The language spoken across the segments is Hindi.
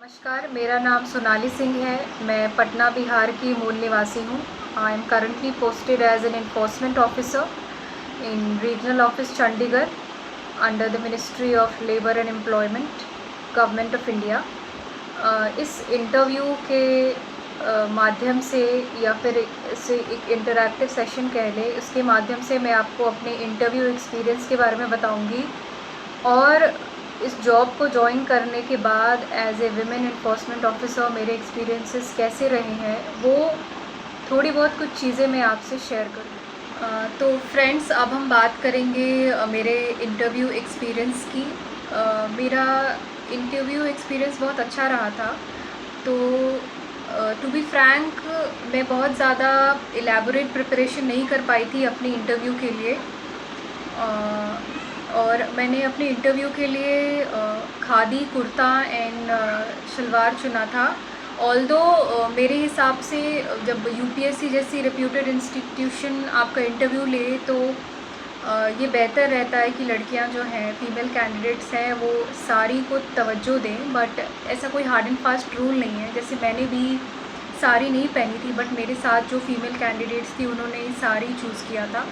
नमस्कार, मेरा नाम सोनाली सिंह है। मैं पटना बिहार की मूल निवासी हूँ। I am currently posted as an enforcement officer in regional office Chandigarh under the ministry of labour and employment, government of India. इस इंटरव्यू के माध्यम से या फिर इसे एक इंटरैक्टिव सेशन कह लें, उसके माध्यम से मैं आपको अपने इंटरव्यू एक्सपीरियंस के बारे में बताऊँगी और इस जॉब को ज्वाइन करने के बाद as a women enforcement officer मेरे एक्सपीरियंसेस कैसे रहे हैं, वो थोड़ी बहुत कुछ चीज़ें मैं आपसे शेयर करूँ। तो फ्रेंड्स, अब हम बात करेंगे मेरे इंटरव्यू एक्सपीरियंस की। मेरा इंटरव्यू एक्सपीरियंस बहुत अच्छा रहा था। तो टू बी फ्रैंक, मैं बहुत ज़्यादा एलैबोरेट प्रिपरेशन नहीं कर पाई थी अपने इंटरव्यू के लिए। और मैंने अपने इंटरव्यू के लिए खादी कुर्ता एंड शलवार चुना था। ऑल्दो मेरे हिसाब से जब यूपीएससी जैसी रेप्यूटेड इंस्टीट्यूशन आपका इंटरव्यू ले तो ये बेहतर रहता है कि लड़कियां जो हैं, फीमेल कैंडिडेट्स हैं, वो साड़ी को तवज्जो दें। बट ऐसा कोई हार्ड एंड फास्ट रूल नहीं है। जैसे मैंने भी साड़ी नहीं पहनी थी, बट मेरे साथ जो फीमेल कैंडिडेट्स थी उन्होंने साड़ी चूज़ किया था।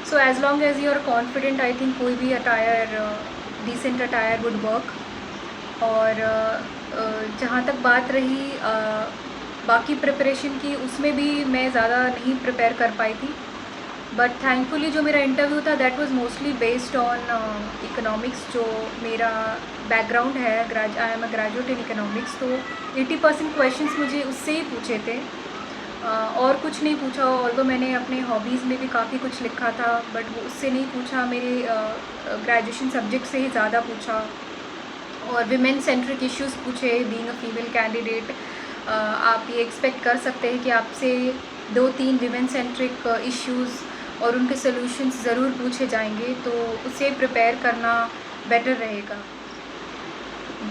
So as long as you are confident, I think कोई भी attire, decent attire would work. और जहाँ तक बात रही बाकी प्रिपरेशन की, उसमें भी मैं ज़्यादा नहीं प्रिपेयर कर पाई थी। बट थैंकफुली जो मेरा इंटरव्यू था that was mostly based on economics, जो मेरा बैकग्राउंड है। I am a graduate in economics, तो 80% क्वेश्चंस मुझे उससे ही पूछे थे। और कुछ नहीं पूछा। ऑल्दो मैंने अपने हॉबीज़ में भी काफ़ी कुछ लिखा था, बट वो उससे नहीं पूछा। मेरे ग्रेजुएशन सब्जेक्ट से ही ज़्यादा पूछा। और विमेन सेंट्रिक इश्यूज़ पूछे। बीइंग अ फीमेल कैंडिडेट, आप ये एक्सपेक्ट कर सकते हैं कि आपसे 2-3 विमेन सेंट्रिक इश्यूज़ और उनके सॉल्यूशंस ज़रूर पूछे जाएंगे, तो उसे प्रिपेयर करना बेटर रहेगा।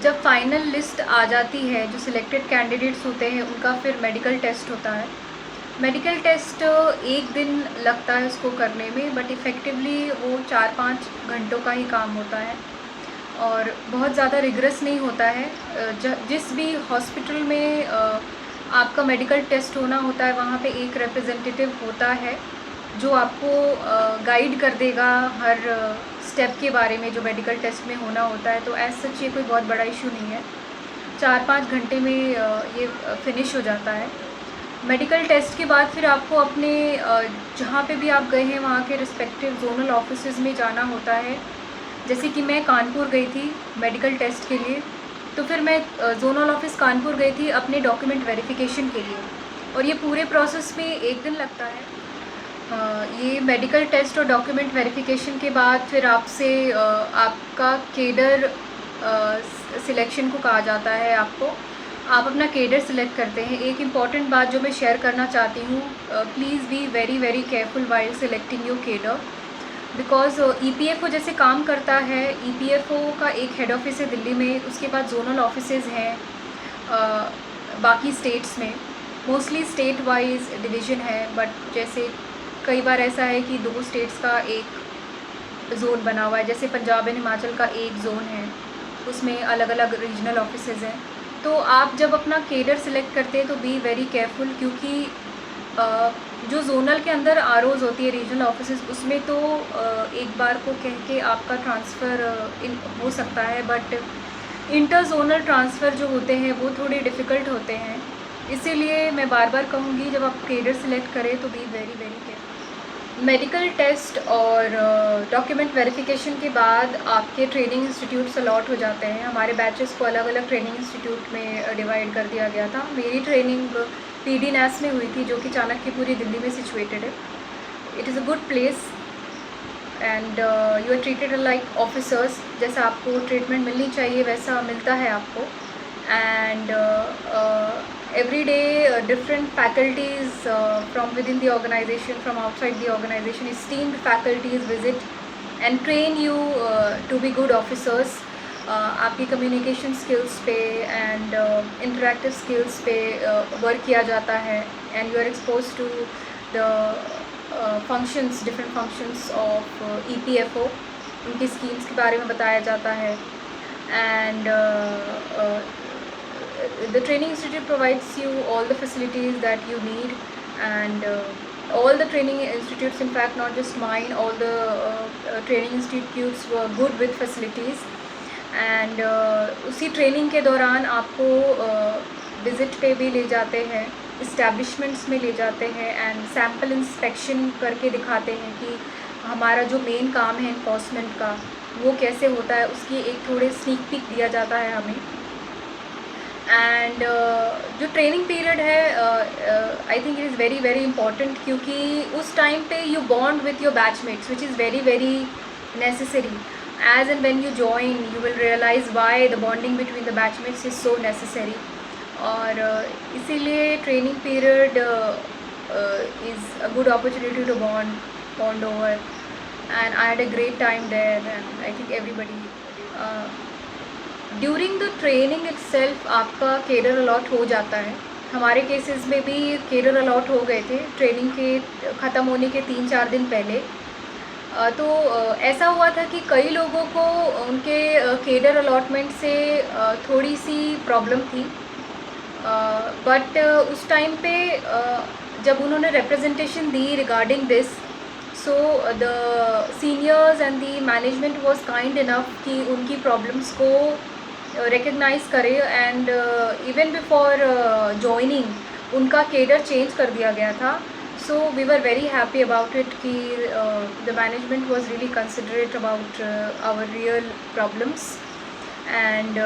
जब फाइनल लिस्ट आ जाती है, जो सिलेक्टेड कैंडिडेट्स होते हैं उनका फिर मेडिकल टेस्ट होता है। मेडिकल टेस्ट एक दिन लगता है उसको करने में, बट इफ़ेक्टिवली वो 4-5 घंटों का ही काम होता है और बहुत ज़्यादा रिगरस नहीं होता है। जिस भी हॉस्पिटल में आपका मेडिकल टेस्ट होना होता है, वहाँ पे एक रिप्रेजेंटेटिव होता है जो आपको गाइड कर देगा हर स्टेप के बारे में जो मेडिकल टेस्ट में होना होता है। तो एज सच ये कोई बहुत बड़ा इशू नहीं है। 4-5 घंटे में ये फिनिश हो जाता है। मेडिकल टेस्ट के बाद फिर आपको अपने जहाँ पे भी आप गए हैं वहाँ के रिस्पेक्टिव जोनल ऑफिसेज़ में जाना होता है। जैसे कि मैं कानपुर गई थी मेडिकल टेस्ट के लिए, तो फिर मैं जोनल ऑफिस कानपुर गई थी अपने डॉक्यूमेंट वेरिफिकेशन के लिए, और ये पूरे प्रोसेस में एक दिन लगता है। ये मेडिकल टेस्ट और डॉक्यूमेंट वेरिफिकेशन के बाद फिर आपसे आपका केडर सिलेक्शन को कहा जाता है। आप अपना केडर सिलेक्ट करते हैं। एक इम्पॉर्टेंट बात जो मैं शेयर करना चाहती हूँ, please be very very careful while selecting your cadre, because EPFO जैसे काम करता है। ईपीएफओ का एक हेड ऑफिस है दिल्ली में, उसके बाद जोनल ऑफिसेज़ हैं बाकी स्टेट्स में। मोस्टली स्टेट वाइज डिवीज़न है, बट जैसे कई बार ऐसा है कि 2 स्टेट्स का एक ज़ोन बना हुआ है। जैसे पंजाब एंड हिमाचल का एक ज़ोन है, उसमें अलग अलग रीजनल ऑफिसेज़ हैं। तो आप जब अपना केडर सिलेक्ट करते हैं तो बी वेरी केयरफुल, क्योंकि जो ज़ोनल के अंदर आरओज़ होती है, रीजनल ऑफिसेज़, उसमें तो एक बार को कह के आपका ट्रांसफ़र हो सकता है, बट इंटर ज़ोनल ट्रांसफ़र जो होते हैं वो थोड़े डिफ़िकल्ट होते हैं। इसीलिए मैं बार बार कहूँगी, जब आप केडर सिलेक्ट करें तो be very very careful. Medical test और डॉक्यूमेंट वेरिफिकेशन के बाद आपके ट्रेनिंग इंस्टीट्यूट्स अलॉट हो जाते हैं। हमारे बैचेस को अलग अलग ट्रेनिंग इंस्टीट्यूट में डिवाइड कर दिया गया था। मेरी ट्रेनिंग पीडी नैस में हुई थी, जो कि चाणक्यपुरी दिल्ली में सिचुएटेड है। It is a good place and you are treated like officers. जैसा आपको ट्रीटमेंट मिलनी चाहिए वैसा मिलता है आपको। And every day different faculties from within the organization, from outside the organization, esteemed faculties visit and train you to be good officers. आपकी कम्युनिकेशन स्किल्स पे एंड इंटरेक्टिव स्किल्स पे वर्क किया जाता है, and you are expose to the functions, different functions of EPFO. उनकी स्कीम्स के बारे में बताया जाता है। And the training institute provides you all the facilities that you need, and all the training institutes, in fact not just mine, all the training institutes were good with facilities. And उसी ट्रेनिंग के दौरान आपको विज़िट पे भी ले जाते हैं, इस्टेब्लिशमेंट्स में ले जाते हैं, एंड सैम्पल इंस्पेक्शन करके दिखाते हैं कि हमारा जो मेन काम है इन्फोर्समेंट का वो कैसे होता है, उसकी एक थोड़े स्नीक पीक दिया जाता है हमें. एंड जो ट्रेनिंग पीरियड है I think it is very very important, क्योंकि उस टाइम पे you bond with your batchmates which is very very necessary. As and when you join, you will realize why the bonding between the batchmates is so necessary. और इसीलिए training period is a good opportunity to bond over, and I had a great time there, and I think everybody during the training itself आपका career allot हो जाता है. हमारे केसेस में भी career allot हो गए थे ट्रेनिंग के ख़त्म होने के 3-4 दिन पहले. तो ऐसा हुआ था कि कई लोगों को उनके केडर अलॉटमेंट से थोड़ी सी प्रॉब्लम थी, बट उस टाइम पे जब उन्होंने representation the regarding this, so the seniors and the management was kind enough कि उनकी प्रॉब्लम्स को रिकग्नाइज करे, एंड इवन बिफोर जॉइनिंग उनका केडर चेंज कर दिया गया था. So we were very happy about it कि the management was really considerate about our real problems, and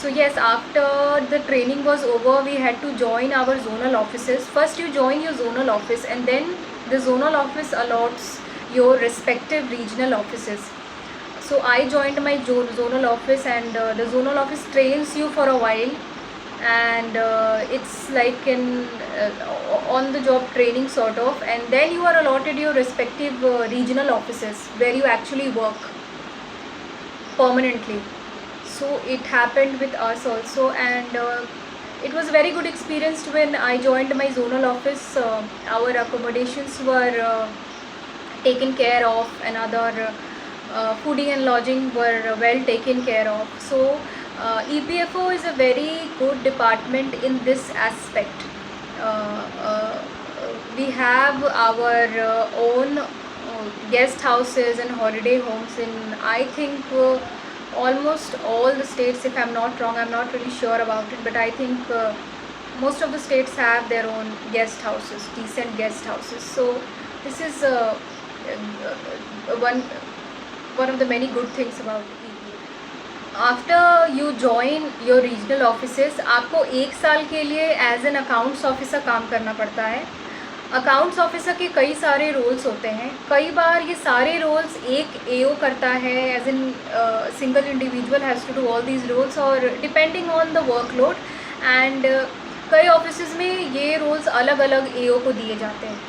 so yes, after the training was over we had to join our zonal offices. First you join your zonal office, and then the zonal office allots your respective regional offices. So I joined my zonal office, and the zonal office trains you for a while, and it's like an on the job training sort of, and then you are allotted your respective regional offices where you actually work permanently. So it happened with us also, and it was a very good experience when I joined my zonal office. Our accommodations were taken care of, and other fooding and lodging were well taken care of. So EPFO is a very good department in this aspect. We have our own guest houses and holiday homes in, I think, almost all the states. If I'm not wrong, I'm not really sure about it, but I think most of the states have their own guest houses, decent guest houses. So this is one of the many good things about after you join your regional offices. आपको 1 साल के लिए एज एन अकाउंट्स ऑफिसर काम करना पड़ता है. अकाउंट्स ऑफिसर के कई सारे रोल्स होते हैं. कई बार ये सारे रोल्स एक AO करता है, as an single individual has to do all these roles, और depending on the workload. And कई ऑफिसेज में ये रोल्स अलग अलग AO को दिए जाते हैं.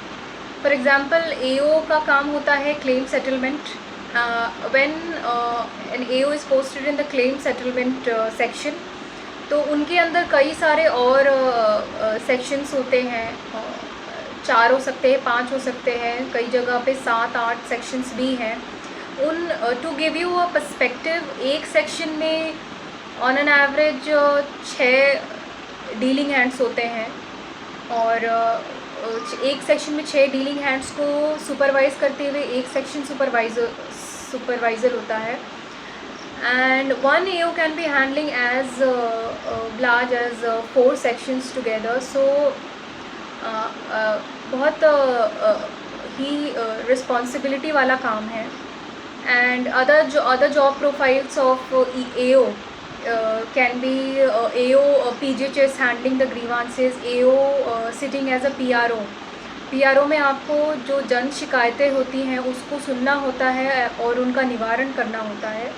फॉर एग्ज़ाम्पल AO का काम होता है claim settlement. when an AO is posted in the claim settlement section, तो उनके अंदर कई सारे और सेक्शंस होते हैं. 4 हो सकते हैं, 5 हो सकते हैं, कई जगह पे 7-8 सेक्शंस भी हैं. उन to give you a perspective, एक सेक्शन में on an average 6 dealing hands होते हैं, और एक सेक्शन में 6 डीलिंग हैंड्स को सुपरवाइज़ करते हुए एक सेक्शन सुपरवाइज़र होता है. And one AO can be handling as large as 4 sections together. So बहुत ही रिस्पॉन्सिबिलिटी वाला काम है. And other job profiles of AO can be AO PGHS handling the grievances, AO sitting as a PRO में आपको जो जन शिकायतें होती हैं उसको सुनना होता है और उनका निवारण करना होता है.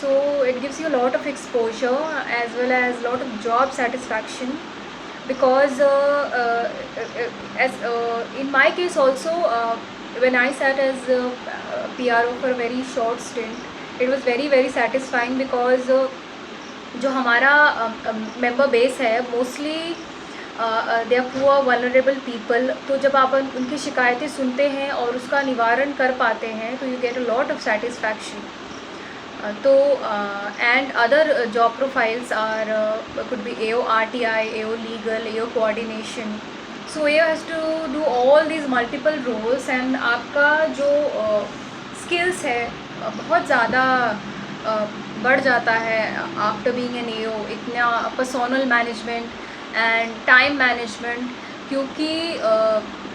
So it gives you a lot of exposure as well as lot of job satisfaction, because as in my case also, when I sat as PRO for a very short stint, it was very very satisfying, because जो हमारा मेंबर बेस है mostly they are poor vulnerable people. तो जब आप उनकी शिकायतें सुनते हैं और उसका निवारण कर पाते हैं तो you get a lot of satisfaction. तो and other job profiles are could be AO RTI, AO legal, AO coordination. So AO has to do all these multiple roles and आपका जो skills है बहुत ज़्यादा बढ़ जाता है आफ्टर बीइंग एन AO. इतना personnel management and time management, क्योंकि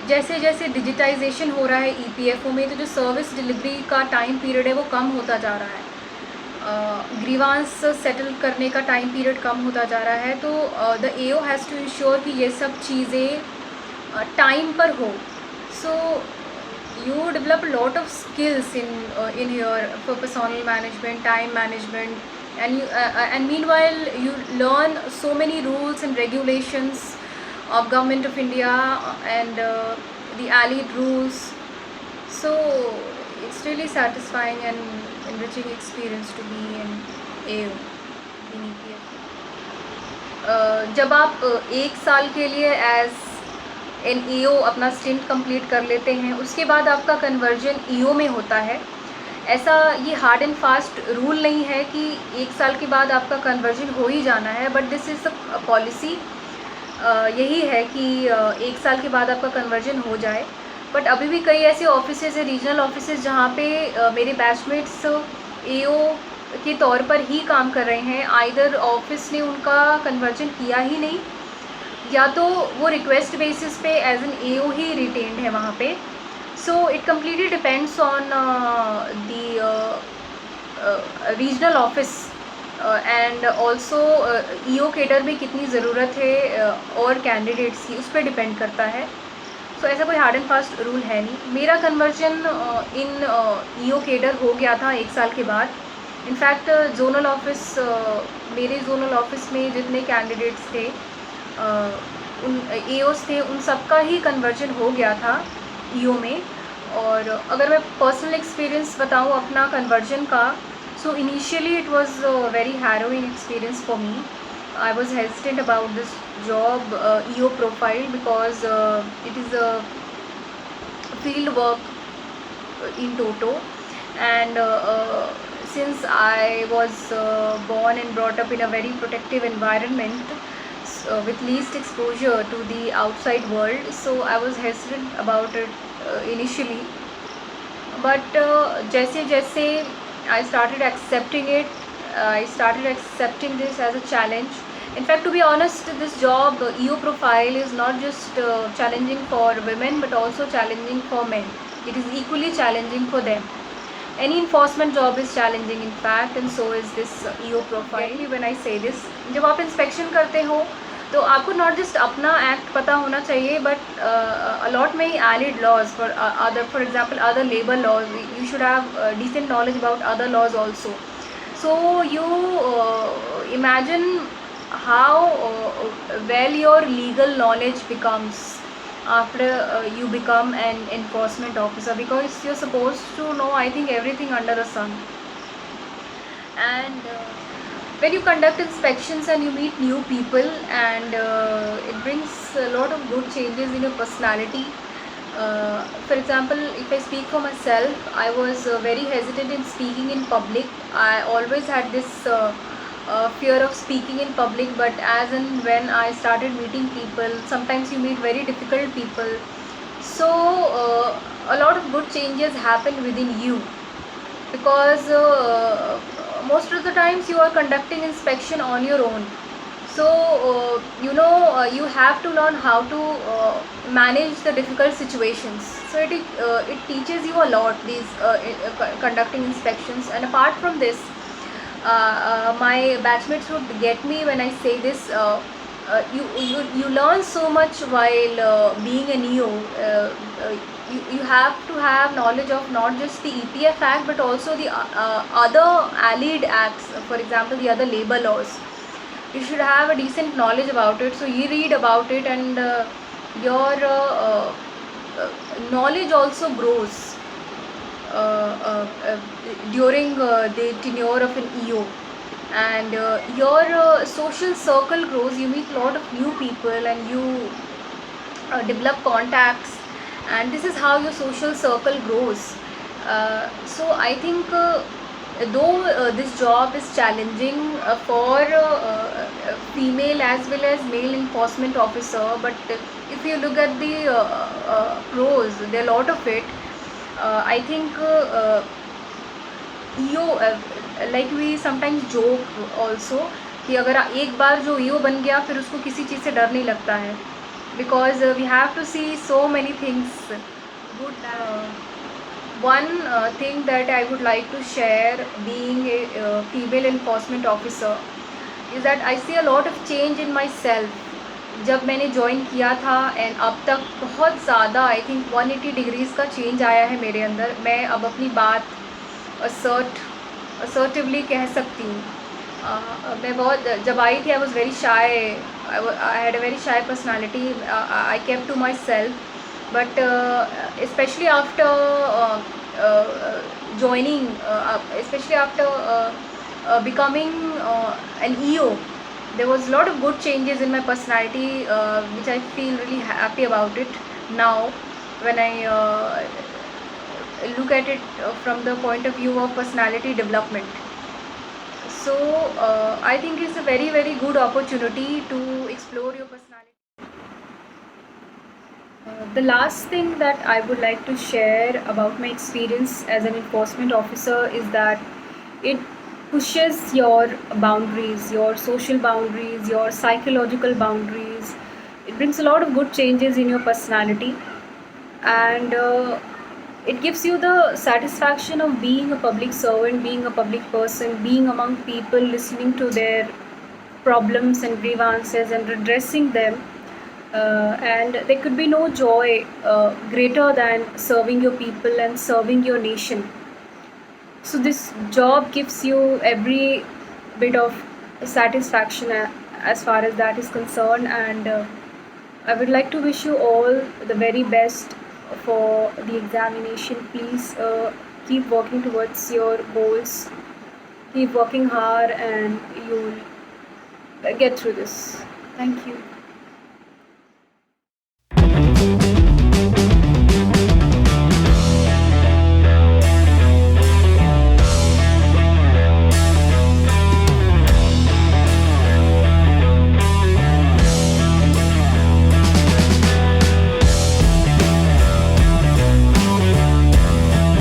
जैसे जैसे डिजिटाइजेशन हो रहा है EPFO में, तो जो सर्विस डिलीवरी का टाइम पीरियड है वो कम होता जा रहा है. ग्रीवांस सेटल करने का टाइम पीरियड कम होता जा रहा है. तो the AO has to ensure कि ये सब चीज़ें टाइम पर हो. सो you develop a lot of skills in here for personal management, time management, and and meanwhile you learn so many rules and regulations of Government of India and the allied rules. So it's really satisfying and enriching experience to be an AO in EPF. जब आप एक साल के लिए एज एन EO अपना स्टिंट कंप्लीट कर लेते हैं, उसके बाद आपका कन्वर्जन EO में होता है. ऐसा ये हार्ड एंड फास्ट रूल नहीं है कि एक साल के बाद आपका कन्वर्जन हो ही जाना है, but this is a policy. यही है कि एक साल के बाद आपका कन्वर्जन हो जाए. बट अभी भी कई ऐसे ऑफिसेज है, रीजनल ऑफिसेज, जहाँ पे मेरे बैचमेट्स AO के तौर पर ही काम कर रहे हैं. आइदर ऑफिस ने उनका कन्वर्जन किया ही नहीं, या तो वो रिक्वेस्ट बेसिस पे एज एन AO ही रिटेन्ड है वहाँ पे. So it completely depends on the regional office and also EO cadre में कितनी ज़रूरत है और कैंडिडेट्स की, उस पर डिपेंड करता है. सो ऐसा कोई हार्ड एंड फास्ट रूल है नहीं. मेरा कन्वर्जन इन EO केडर हो गया था एक साल के बाद. इनफैक्ट जोनल ऑफिस, मेरे जोनल ऑफिस में जितने कैंडिडेट्स थे, उन AOs थे, उन सबका ही कन्वर्जन हो गया था EO में. और अगर मैं पर्सनल एक्सपीरियंस बताऊँ अपना कन्वर्जन का, so initially it was very harrowing experience for me. I was hesitant about this job EO profile because it is a field work in toto, and since I was born and brought up in a very protective environment with least exposure to the outside world, so I was hesitant about it initially. But जैसे जैसे I started accepting it, I started accepting this as a challenge. In fact, to be honest, this job EO profile is not just challenging for women but also challenging for men. It is equally challenging for them. Any enforcement job is challenging in fact, and so is this EO profile. Exactly when I say this, जब आप इंस्पेक्शन करते हो तो आपको नॉट जस्ट अपना एक्ट पता होना चाहिए, बट अलॉट में ही allied laws for other, for example other labor laws. You should have decent knowledge about other laws also. So you imagine how well your legal knowledge becomes after you become an enforcement officer, because you're supposed to know, I think, everything under the sun. And when you conduct inspections and you meet new people, and it brings a lot of good changes in your personality. For example, if I speak for myself, I was very hesitant in speaking in public. I always had this fear of speaking in public, but as and when I started meeting people, sometimes you meet very difficult people, so a lot of good changes happen within you, because most of the times you are conducting inspection on your own. So you have to learn how to manage the difficult situations. So it teaches you a lot, these conducting inspections. And apart from this, my batchmates would get me when I say this. You learn so much while being an EO. You have to have knowledge of not just the EPF Act but also the other allied acts, for example the other labor laws. You should have a decent knowledge about it. So you read about it, and your knowledge also grows during the tenure of an EO. And your social circle grows. You meet a lot of new people and you develop contacts, and this is how your social circle grows. So I think though this job is challenging for female as well as male enforcement officer, but if you look at the pros, there are a lot of it. I think EO, like we sometimes joke also कि अगर एक बार जो ईओ बन गया फिर उसको किसी चीज़ से डर नहीं लगता है, because we have to see so many things good. One thing that I would like to share being a female enforcement officer is that I see a lot of change in myself. जब मैंने ज्वाइन किया था एंड अब तक बहुत ज़्यादा, आई थिंक 180 डिग्रीज़ का चेंज आया है मेरे अंदर. मैं अब अपनी बात असर्टिवली कह सकती हूँ. मैं बहुत, जब आई थी आई was very shy, I had a very shy personality, I kept to myself. But especially after joining, especially after becoming an EO, there was a lot of good changes in my personality, which I feel really happy about it now when I look at it from the point of view of personality development. So I think it's a very, very good opportunity to explore your personality. The last thing that I would like to share about my experience as an enforcement officer is that it pushes your boundaries, your social boundaries, your psychological boundaries. It brings a lot of good changes in your personality, and it gives you the satisfaction of being a public servant, being a public person, being among people, listening to their problems and grievances and redressing them. And there could be no joy greater than serving your people and serving your nation. So this job gives you every bit of satisfaction as far as that is concerned, and I would like to wish you all the very best for the examination. Please keep working towards your goals, keep working hard, and you'll get through this. Thank you.